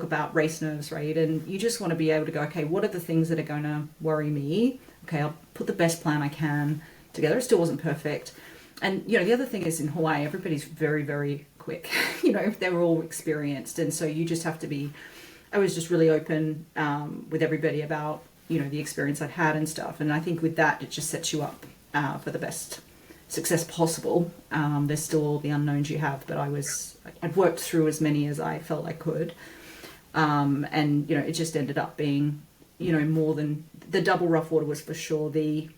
about race nerves, right? And you just want to be able to go, okay, what are the things that are going to worry me? Okay, I'll put the best plan I can together. It still wasn't perfect. And the other thing is, in Hawaii, everybody's very, very quick. They're all experienced, and so you just have to be. I was just really open with everybody about the experience I'd had and stuff, and I think with that it just sets you up for the best success possible. There's still all the unknowns you have, but I'd worked through as many as I felt I could, and it just ended up being more than the double rough water was for sure the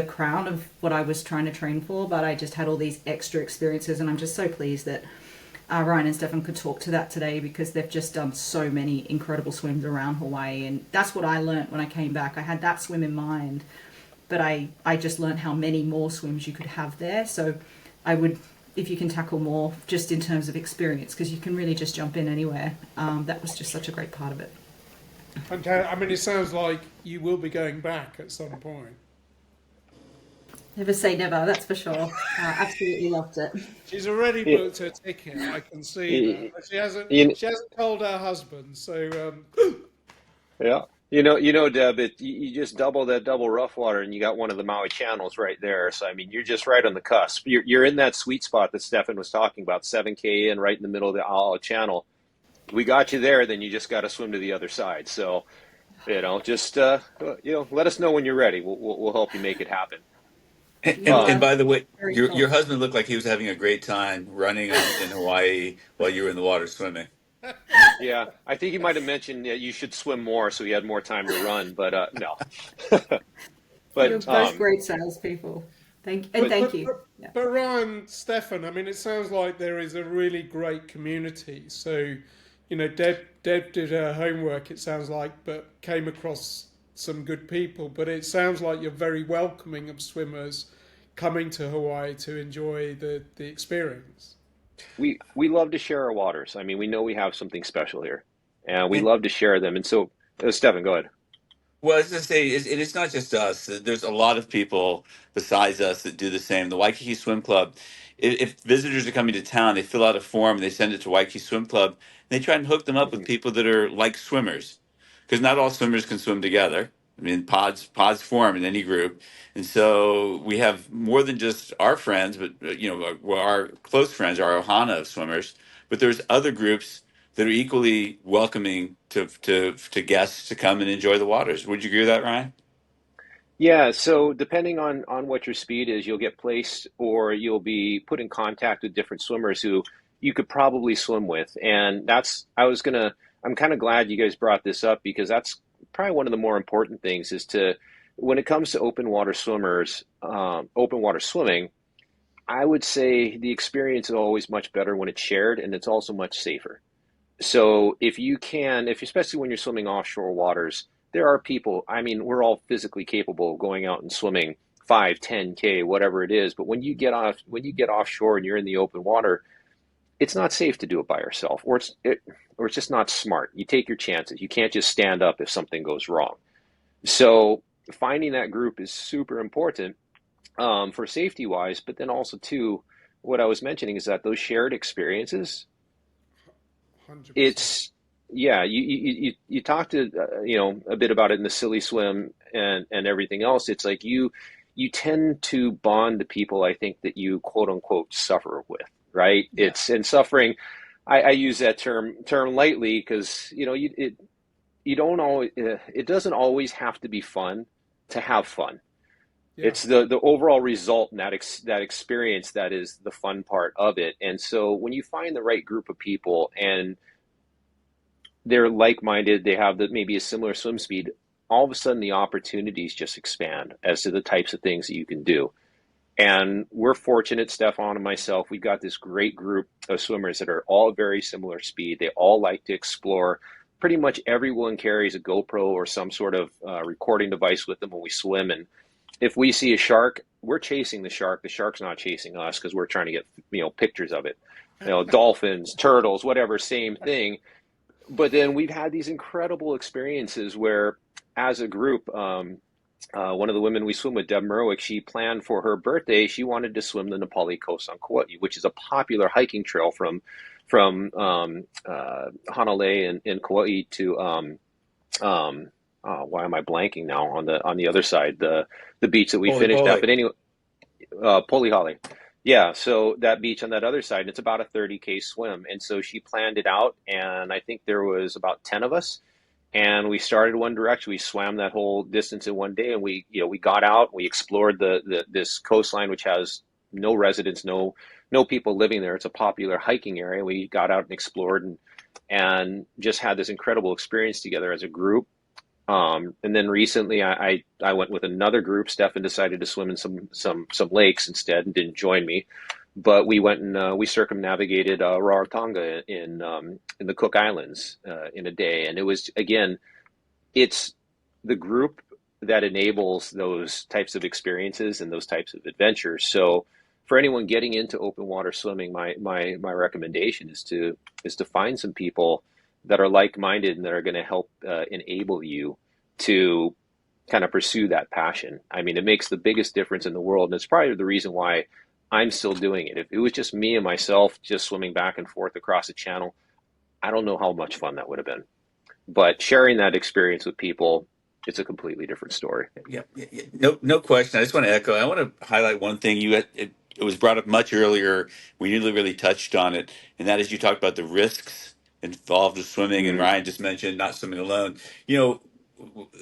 crown of what I was trying to train for, but I just had all these extra experiences, and I'm just so pleased that Ryan and Stefan could talk to that today, because they've just done so many incredible swims around Hawaii, and that's what I learned when I came back. I had that swim in mind, but I just learned how many more swims you could have there. So I would, if you can tackle more just in terms of experience, because you can really just jump in anywhere. That was just such a great part of it. Okay, I mean, it sounds like you will be going back at some point. Never say never, that's for sure. Absolutely loved it. She's already booked her ticket. I can see that. But she hasn't told her husband. So Yeah. Deb, you just double that double rough water, and you got one of the Maui channels right there. So, I mean, you're just right on the cusp. You're in that sweet spot that Stefan was talking about, 7K in right in the middle of the Ala channel. We got you there, then you just got to swim to the other side. So, just, let us know when you're ready. We'll help you make it happen. And by the way, your husband looked like he was having a great time running in Hawaii while you were in the water swimming. Yeah, I think he might have mentioned you should swim more so he had more time to run, but no. But you're both great salespeople. Thank you. But Ryan, Stefan, I mean, it sounds like there is a really great community. So, Deb did her homework, it sounds like, but came across some good people. But it sounds like you're very welcoming of swimmers coming to Hawaii to enjoy the experience. We love to share our waters. I mean, we know we have something special here, and we love to share them. And so, Stefan, go ahead. Well, I was going to say, it's not just us. There's a lot of people besides us that do the same. The Waikiki Swim Club, if visitors are coming to town, they fill out a form, they send it to Waikiki Swim Club, and they try and hook them up with people that are like swimmers, because not all swimmers can swim together. I mean, pods form in any group, and so we have more than just our friends, but our close friends, our ohana of swimmers. But there's other groups that are equally welcoming to guests to come and enjoy the waters. Would you agree with that, Ryan? Yeah, so depending on what your speed is, you'll get placed or you'll be put in contact with different swimmers who you could probably swim with. And I'm kind of glad you guys brought this up, because that's probably one of the more important things is when it comes to open water swimmers, open water swimming, I would say the experience is always much better when it's shared, and it's also much safer. So especially when you're swimming offshore waters, there are people, I mean, we're all physically capable of going out and swimming 5, 10K, whatever it is. But when you get offshore and you're in the open water, it's not safe to do it by yourself, or it's just not smart. You take your chances. You can't just stand up if something goes wrong. So finding that group is super important for safety wise, but then also too, what I was mentioning is that those shared experiences, 100%. yeah, you talked to a bit about it in the silly swim and everything else. It's like you tend to bond the people I think that you quote unquote suffer with, right? Yeah. It's and suffering. I use that term lightly because you don't always it doesn't always have to be fun to have fun. Yeah. It's the overall result and that experience that is the fun part of it. And so when you find the right group of people and they're like-minded, they have maybe a similar swim speed, all of a sudden the opportunities just expand as to the types of things that you can do. And we're fortunate, Stefan and myself, we've got this great group of swimmers that are all very similar speed. They all like to explore. Pretty much everyone carries a GoPro or some sort of recording device with them when we swim. And if we see a shark, we're chasing the shark. The shark's not chasing us because we're trying to get pictures of it. Dolphins, turtles, whatever, same thing. But then we've had these incredible experiences where, as a group, one of the women we swim with, Deb Ryan, she planned for her birthday. She wanted to swim the Nepali coast on Kauai, which is a popular hiking trail from Hanalei in Kauai to why am I blanking now on the other side, the beach that we Holy finished at. moly. But anyway, Polihale. Yeah, so that beach on that other side, and it's about a 30K swim. And so she planned it out, and I think there was about 10 of us, and we started one direction. We swam that whole distance in one day, and we got out, we explored this coastline, which has no residents, no people living there. It's a popular hiking area. We got out and explored and just had this incredible experience together as a group. And then recently, I went with another group. Stefan decided to swim in some lakes instead and didn't join me. But we went and we circumnavigated Rarotonga in the Cook Islands in a day. And it was, again, it's the group that enables those types of experiences and those types of adventures. So for anyone getting into open water swimming, my recommendation is to find some people that are like-minded and that are going to help enable you to kind of pursue that passion. I mean, it makes the biggest difference in the world, and it's probably the reason why I'm still doing it. If it was just me and myself just swimming back and forth across the channel, I don't know how much fun that would have been. But sharing that experience with people, it's a completely different story. Yeah. No question. I just want to echo. I want to highlight one thing. It was brought up much earlier. We nearly really touched on it, and that is you talked about the risks involved with swimming, and Mm. Ryan just mentioned not swimming alone. You know,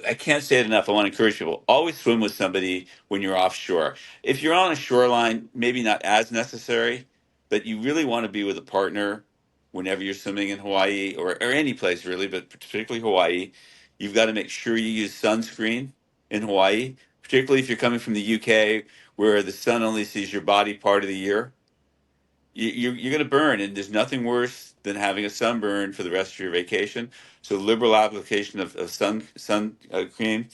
I can't say it enough. I want to encourage people always swim with somebody when you're offshore. If you're on a shoreline, maybe not as necessary, but you really want to be with a partner whenever you're swimming in Hawaii or any place really, but particularly Hawaii. You've got to make sure you use sunscreen in Hawaii, particularly if you're coming from the UK where the sun only sees your body part of the year. You're going to burn, and there's nothing worse than having a sunburn for the rest of your vacation. So liberal application of sun cream,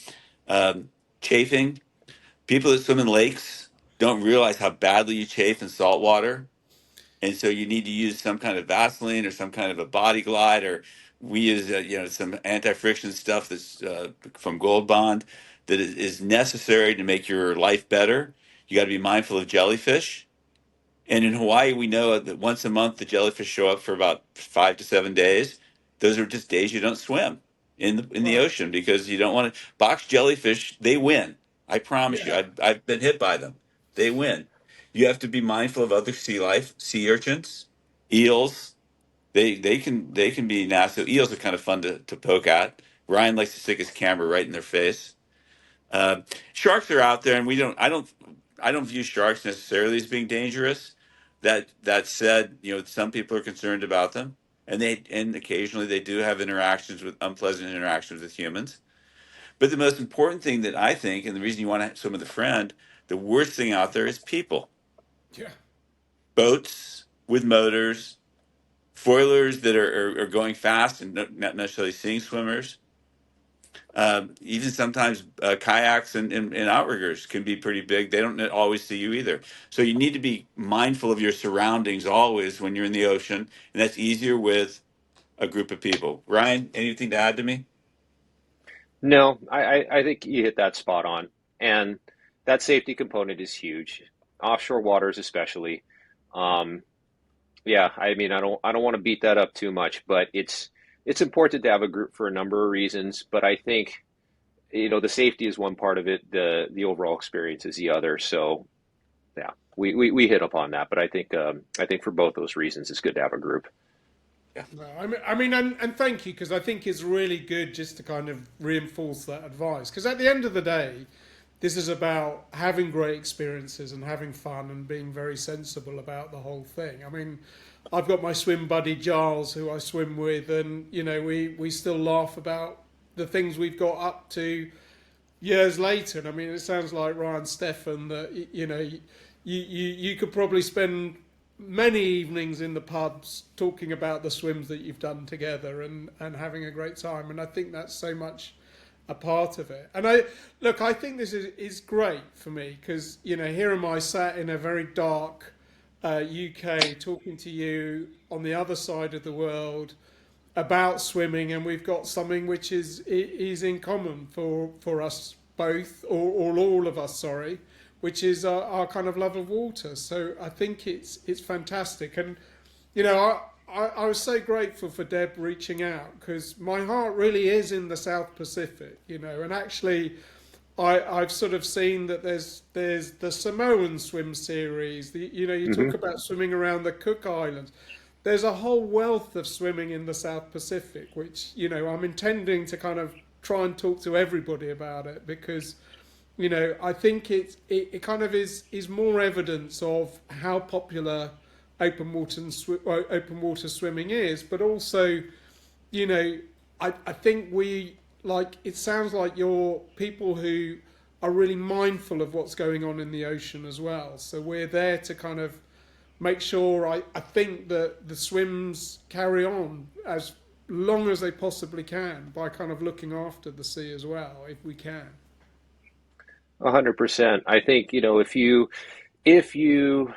chafing. People that swim in lakes don't realize how badly you chafe in salt water, and so you need to use some kind of Vaseline or some kind of a body glide, or we use some anti-friction stuff that's from Gold Bond that is necessary to make your life better. You got to be mindful of jellyfish, and in Hawaii we know that once a month the jellyfish show up for about 5 to 7 days. Those are just days you don't swim in the Right. ocean because you don't want to. Box jellyfish, they win. I promise you. Yeah. I've been hit by them. They win. You have to be mindful of other sea life, sea urchins, eels. They can be nasty. Eels are kind of fun to poke at. Ryan likes to stick his camera right in their face. Uh, Sharks are out there, and we don't. I don't view sharks necessarily as being dangerous. That said, some people are concerned about them, and occasionally they do have interactions with unpleasant interactions with humans. But the most important thing that I think, and the reason you want to swim with a friend, the worst thing out there is people. Yeah. Boats with motors, foilers that are going fast and not necessarily seeing swimmers. Even sometimes kayaks and outriggers can be pretty big. They don't always see you either. So you need to be mindful of your surroundings always when you're in the ocean, and that's easier with a group of people. Ryan, anything to add to me? No, I think you hit that spot on. And that safety component is huge. Offshore waters especially. Um, yeah, I mean I don't want to beat that up too much, but it's it's important to have a group for a number of reasons, but I think, the safety is one part of it. The overall experience is the other. So yeah, we hit upon that, but I think for both those reasons, it's good to have a group. Yeah. No, I mean, and thank you, because I think it's really good just to kind of reinforce that advice. Because at the end of the day, this is about having great experiences and having fun and being very sensible about the whole thing. I mean, I've got my swim buddy Giles, who I swim with, and we still laugh about the things we've got up to years later. And I mean, it sounds like Ryan, Stefan, that you could probably spend many evenings in the pubs talking about the swims that you've done together and having a great time. And I think that's so much a part of it. And I think this is great for me, because here am I sat in a very dark UK talking to you on the other side of the world about swimming, and we've got something which is in common for us both, or all of us, sorry, which is our kind of love of water. So I think it's fantastic. And I was so grateful for Deb reaching out, because my heart really is in the South Pacific, and actually I've sort of seen that there's the Samoan swim series. You talk about swimming around the Cook Islands. There's a whole wealth of swimming in the South Pacific, which I'm intending to kind of try and talk to everybody about it, because I think it kind of is more evidence of how popular open water swimming is, but also I think it sounds like you're people who are really mindful of what's going on in the ocean as well. So we're there to kind of make sure, I think, that the swims carry on as long as they possibly can, by kind of looking after the sea as well, if we can. 100%. I think, if you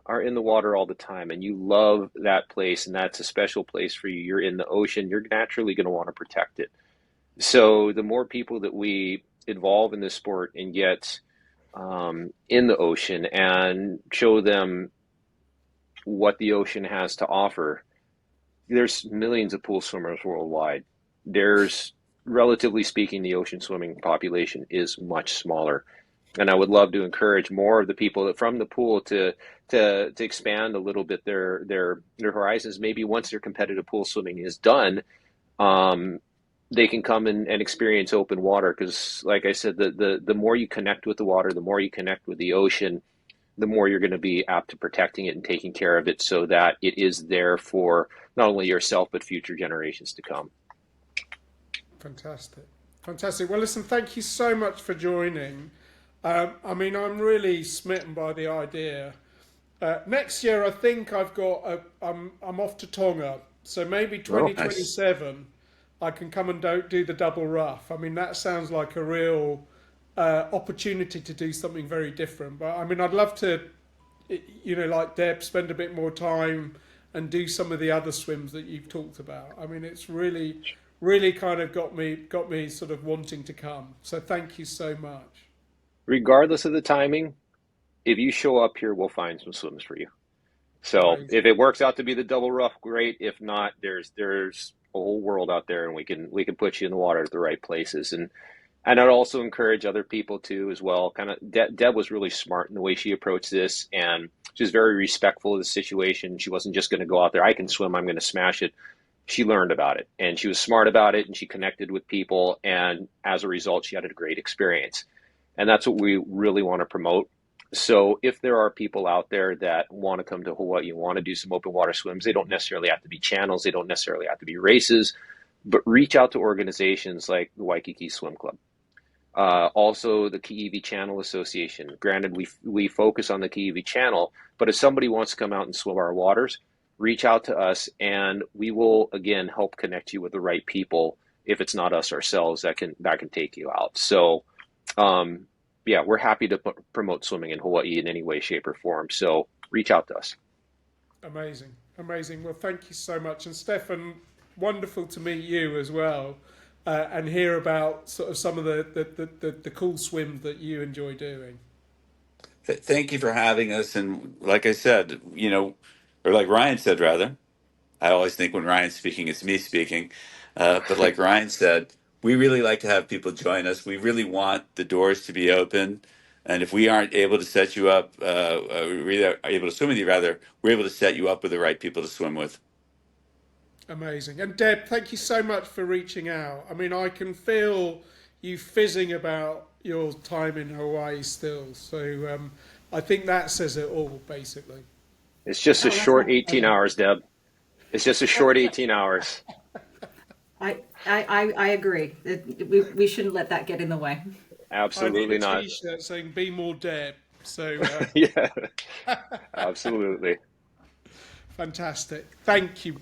are in the water all the time and you love that place and that's a special place for you, you're in the ocean, you're naturally going to want to protect it. So the more people that we involve in this sport and get in the ocean and show them what the ocean has to offer, there's millions of pool swimmers worldwide. There's, relatively speaking, the ocean swimming population is much smaller. And I would love to encourage more of the people that from the pool to expand a little bit their horizons. Maybe once their competitive pool swimming is done, they can come and experience open water. Because, like I said, the more you connect with the water, the more you connect with the ocean, the more you're going to be apt to protecting it and taking care of it, so that it is there for not only yourself but future generations to come. Fantastic. Fantastic. Well, listen, thank you so much for joining. I mean, I'm really smitten by the idea. Next year, I think I'm off to Tonga, so maybe Oh, nice. 2027, I can come and do the double rough. I mean, that sounds like a real opportunity to do something very different. But I mean, I'd love to, like Deb, spend a bit more time and do some of the other swims that you've talked about. I mean, it's really kind of got me sort of wanting to come. So thank you so much. Regardless of the timing, if you show up here, we'll find some swims for you. So Amazing. if it works out to be the double rough, great. If not, there's a whole world out there, and we can put you in the water at the right places. And I'd also encourage other people to as well. Kind of, Deb was really smart in the way she approached this, and she was very respectful of the situation. She wasn't just going to go out there, I can swim, I'm going to smash it. She learned about it, and she was smart about it, and she connected with people, and as a result, she had a great experience. And that's what we really want to promote. So if there are people out there that want to come to Hawaii and want to do some open water swims, they don't necessarily have to be channels, they don't necessarily have to be races, but reach out to organizations like the Waikiki Swim Club. Also, the Ki'iwi Channel Association. Granted, we focus on the Ki'iwi Channel, but if somebody wants to come out and swim our waters, reach out to us, and we will again help connect you with the right people. If it's not us ourselves, that can take you out. So, yeah, we're happy to promote swimming in Hawaii in any way, shape, or form. So reach out to us. Amazing. Amazing. Well, thank you so much. And Stefan, wonderful to meet you as well, and hear about sort of some of the cool swims that you enjoy doing. Thank you for having us. And like I said, or like Ryan said, rather, I always think when Ryan's speaking, it's me speaking. But like Ryan said, we really like to have people join us. We really want the doors to be open. And if we aren't able to set you up, we are able to swim with you, rather, we're able to set you up with the right people to swim with. Amazing. And Deb, thank you so much for reaching out. I mean, I can feel you fizzing about your time in Hawaii still. So I think that says it all, basically. It's just a Oh, that's short not 18 hours, Deb. It's just a short 18 hours. I agree. We shouldn't let that get in the way. I need Absolutely a not. T-shirt saying "Be more Deb." So Yeah, absolutely. fantastic. Thank you.